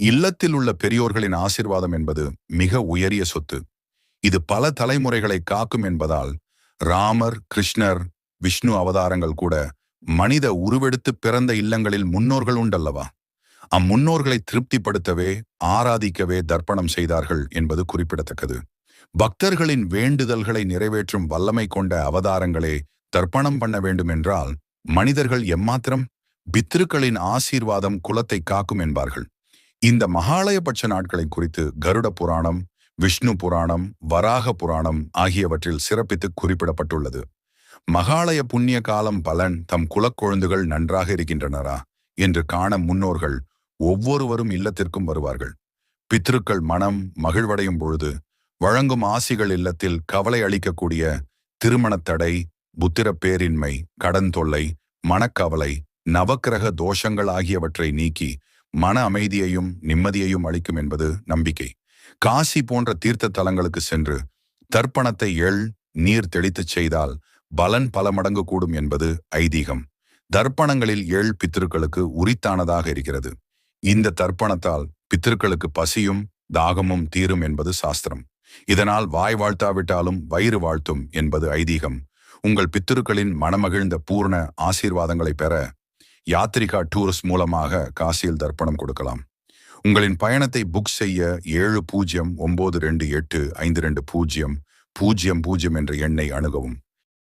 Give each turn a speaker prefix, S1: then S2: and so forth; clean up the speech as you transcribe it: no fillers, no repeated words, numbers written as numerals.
S1: இல்லத்தில் உள்ள பெரியோர்களின் ஆசீர்வாதம் என்பது மிக உயரிய சொத்து. இது பல தலைமுறைகளை காக்கும் என்பதால் ராமர், கிருஷ்ணர், விஷ்ணு அவதாரங்கள் கூட மனித உருவெடுத்து பிறந்த இல்லங்களில் முன்னோர்கள் உண்டல்லவா? அம்முன்னோர்களை திருப்திப்படுத்தவே, ஆராதிக்கவே தர்ப்பணம் செய்தார்கள் என்பது குறிப்பிடத்தக்கது. பக்தர்களின் வேண்டுதல்களை நிறைவேற்றும் வல்லமை கொண்ட அவதாரங்களே தர்ப்பணம் பண்ண வேண்டும் என்றால் மனிதர்கள் எம்மாத்திரம்? பித்ருக்களின் ஆசீர்வாதம் குலத்தை காக்கும் என்பார்கள். இந்த மகாலயபட்ச நாட்களை குறித்து கருட புராணம், விஷ்ணு புராணம், வராக புராணம் ஆகியவற்றில் சிறப்பித்து குறிப்பிடப்பட்டுள்ளது. மகாலய புண்ணிய காலம் பலன் தம் குலக்கொழுந்துகள் நன்றாக இருக்கின்றனரா என்று காண முன்னோர்கள் ஒவ்வொருவரும் இல்லத்திற்கும் வருவார்கள். பித்ருக்கள் மனம் மகிழ்வடையும் பொழுது வழங்கும் ஆசிகள் இல்லத்தில் கவலை அளிக்கக்கூடிய திருமணத்தடை, புத்திர பேரின்மை, கடன் தொல்லை, மனக்கவலை, நவக்கிரக தோஷங்கள் ஆகியவற்றை நீக்கி மன அமைதியையும் நிம்மதியையும் அளிக்கும் என்பது நம்பிக்கை. காசி போன்ற தீர்த்த தலங்களுக்கு சென்று தர்ப்பணத்தை நீர் தெளித்துச் செய்தால் பலன் பல மடங்கு கூடும் என்பது ஐதீகம். தர்ப்பணங்களில் பித்திருக்களுக்கு உரித்தானதாக இருக்கிறது. இந்த தர்ப்பணத்தால் பித்திருக்களுக்கு பசியும் தாகமும் தீரும் என்பது சாஸ்திரம். இதனால் வாய் வாழ்த்தாவிட்டாலும் வயிறு வாழ்த்தும் என்பது ஐதீகம். உங்கள் பித்திருக்களின் மனமகிழ்ந்த பூர்ண ஆசீர்வாதங்களை பெற யாத்ரிகா டூர்ஸ் மூலமாக காசியில் தர்ப்பணம் கொடுக்கலாம். உங்களின் பயணத்தை புக் செய்ய 7092285200 என்ற எண்ணை அணுகவும்.